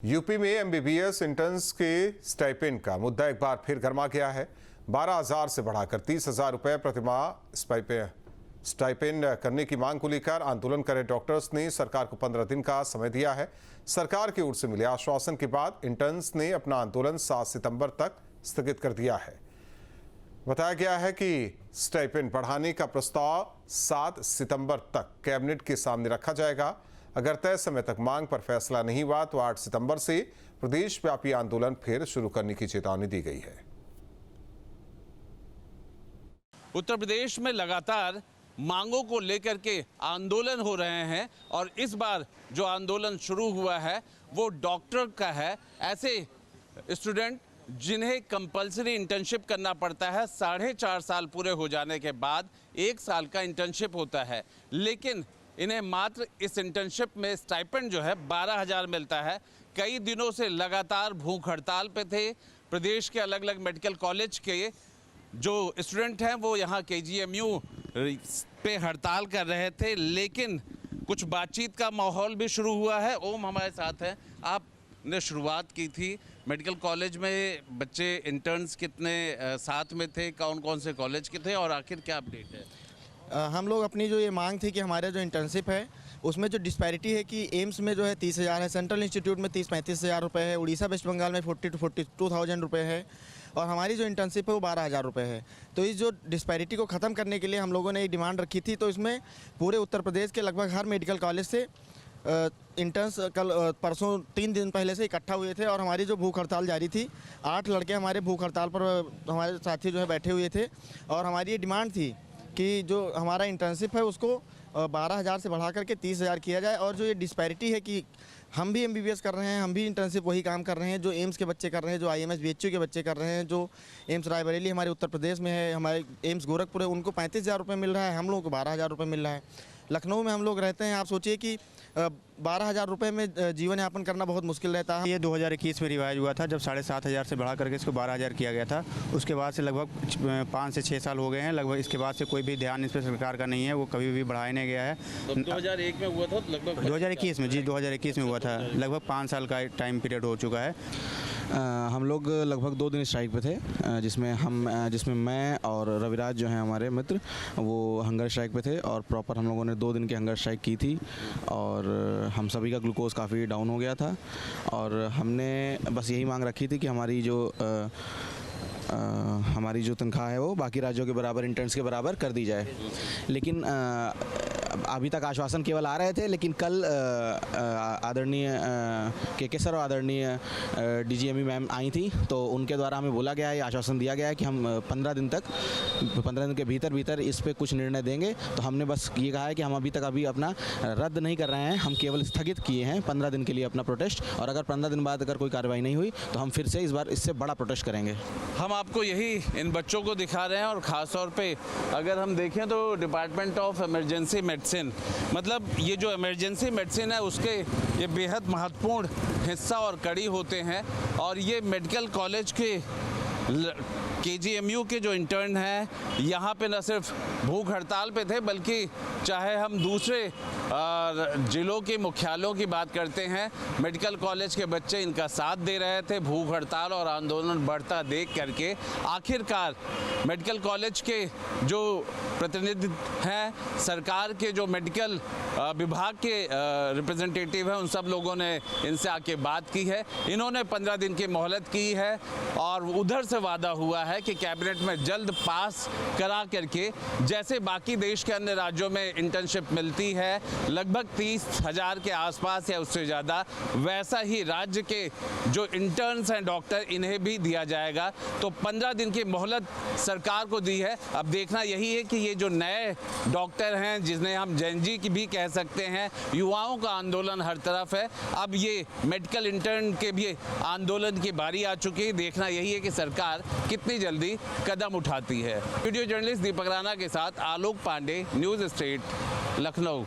UP में MBBS interns के stipend का मुद्दा एक बार फिर गर्मा गया है। 12,000 से बढ़ाकर 30,000 रुपए प्रतिमाह स्टाइपेंड करने की मांग को लेकर आंदोलन कर रहे डॉक्टर्स ने सरकार को 15 दिन का समय दिया है। सरकार की ओर से मिले आश्वासन के बाद इंटर्न्स ने अपना आंदोलन 7 सितंबर तक स्थगित कर दिया है। बताया गया है कि स्टाइपेंड बढ़ाने का प्रस्ताव 7 सितंबर तक कैबिनेट के सामने रखा जाएगा। अगर तय समय तक मांग पर फैसला नहीं हुआ तो 8 सितंबर से प्रदेश व्यापी आंदोलन फिर शुरू करने की चेतावनी दी गई है। उत्तर प्रदेश में लगातार मांगों को लेकर के आंदोलन हो रहे हैं और इस बार जो आंदोलन शुरू हुआ है वो डॉक्टर का है। ऐसे स्टूडेंट जिन्हें कंपलसरी इंटर्नशिप करना पड़ता है, 4.5 साल पूरे हो जाने के बाद 1 साल का इंटर्नशिप होता है, लेकिन इन्हें मात्र इस इंटर्नशिप में स्टाइपेंड जो है 12,000 मिलता है। कई दिनों से लगातार भूख हड़ताल पे थे। प्रदेश के अलग अलग मेडिकल कॉलेज के जो स्टूडेंट हैं वो यहाँ KGMU पे हड़ताल कर रहे थे, लेकिन कुछ बातचीत का माहौल भी शुरू हुआ है। ओम हमारे साथ हैं। आपने शुरुआत की थी मेडिकल कॉलेज में, बच्चे इंटर्न्स कितने साथ में थे, कौन कौन से कॉलेज के थे और आखिर क्या अपडेट है? हम लोग अपनी जो ये मांग थी कि हमारा जो इंटर्नशिप है उसमें जो डिस्पैरिटी है कि एम्स में जो है 30,000 है, सेंट्रल इंस्टीट्यूट में 30-35,000 रुपये है, उड़ीसा वेस्ट बंगाल में 40,000-42,000 रुपये है और हमारी जो इंटर्नशिप है वो 12,000 रुपये है। तो इस जो डिस्पैरिटी को ख़त्म करने के लिए हम लोगों ने एक डिमांड रखी थी। तो इसमें पूरे उत्तर प्रदेश के लगभग हर मेडिकल कॉलेज से इंटर्न्स कल परसों 3 दिन पहले से इकट्ठा हुए थे और हमारी जो भूख हड़ताल जारी थी, 8 लड़के हमारे भूख हड़ताल पर हमारे साथी जो है बैठे हुए थे और हमारी ये डिमांड थी कि जो हमारा इंटर्नशिप है उसको 12,000 से बढ़ा करके 30,000 किया जाए। और जो ये डिस्पैरिटी है कि हम भी MBBS कर रहे हैं, हम भी इंटर्नशिप वही काम कर रहे हैं जो एम्स के बच्चे कर रहे हैं, जो IMS BHU के बच्चे कर रहे हैं, जो एम्स रायबरेली हमारे उत्तर प्रदेश में है, हमारे एम्स गोरखपुर है, उनको 35,000 रुपये मिल रहा है, हम लोगों को 12,000 रुपये मिल रहा है। लखनऊ में हम लोग रहते हैं, आप सोचिए कि 12,000 रुपये में जीवन यापन करना बहुत मुश्किल रहता है। ये 2021 में रिवाइज हुआ था जब 7,500 से बढ़ा करके इसको 12,000 किया गया था। उसके बाद से लगभग 5 से 6 साल हो गए हैं लगभग। इसके बाद से कोई भी ध्यान इस पर सरकार का नहीं है, वो कभी भी बढ़ाया नहीं गया है। तो 2001 में हुआ था लगभग 2021 में, जी 2021 में हुआ था। लगभग 5 साल का टाइम पीरियड हो चुका है। हम लोग लगभग 2 दिन स्ट्राइक पे थे, जिसमें मैं और रविराज जो हैं हमारे मित्र, वो हंगर स्ट्राइक पे थे और प्रॉपर हम लोगों ने 2 दिन की हंगर स्ट्राइक की थी और हम सभी का ग्लूकोज काफ़ी डाउन हो गया था और हमने बस यही मांग रखी थी कि हमारी जो तनख्वाह है वो बाकी राज्यों के बराबर, इंटर्न्स के बराबर कर दी जाए। लेकिन अभी तक आश्वासन केवल आ रहे थे, लेकिन कल आदरणीय के सर और आदरणीय DGME मैम आई थी, तो उनके द्वारा हमें बोला गया है, आश्वासन दिया गया है कि हम 15 दिन के भीतर इस पे कुछ निर्णय देंगे। तो हमने बस ये कहा है कि हम अभी अपना रद्द नहीं कर रहे हैं, हम केवल स्थगित किए हैं 15 दिन के लिए अपना प्रोटेस्ट, और अगर 15 दिन बाद अगर कोई कार्रवाई नहीं हुई तो हम फिर से इस बार इससे बड़ा प्रोटेस्ट करेंगे। हम आपको यही इन बच्चों को दिखा रहे हैं और ख़ास तौर पे अगर हम देखें तो डिपार्टमेंट ऑफ इमरजेंसी मेडिसिन, मतलब ये जो इमरजेंसी मेडिसिन है उसके ये बेहद महत्वपूर्ण हिस्सा और कड़ी होते हैं। और ये मेडिकल कॉलेज के KGMU के जो इंटर्न हैं यहाँ पे न सिर्फ भूख हड़ताल पे थे, बल्कि चाहे हम दूसरे जिलों के मुख्यालयों की बात करते हैं, मेडिकल कॉलेज के बच्चे इनका साथ दे रहे थे। भूख हड़ताल और आंदोलन बढ़ता देख करके आखिरकार मेडिकल कॉलेज के जो प्रतिनिधि हैं, सरकार के जो मेडिकल विभाग के रिप्रेजेंटेटिव हैं, उन सब लोगों ने इनसे आके बात की है। इन्होंने 15 दिन की मोहलत की है और उधर से वादा हुआ है कि कैबिनेट में जल्द पास करा करके, जैसे बाकी देश के अन्य राज्यों में इंटर्नशिप मिलती है लगभग 30,000 के आसपास या उससे ज़्यादा, वैसा ही राज्य के जो इंटर्न्स हैं डॉक्टर, इन्हें भी दिया जाएगा। तो 15 दिन की मोहलत सरकार को दी है। अब देखना यही है कि ये जो नए डॉक्टर हैं, जिन्हें हम जेनजी की भी कह सकते हैं, युवाओं का आंदोलन हर तरफ है, अब ये मेडिकल इंटर्न के भी आंदोलन की बारी आ चुकी है। देखना यही है कि सरकार कितनी जल्दी कदम उठाती है। वीडियो जर्नलिस्ट दीपक राणा के साथ आलोक पांडे, न्यूज़ स्टेट, लखनऊ।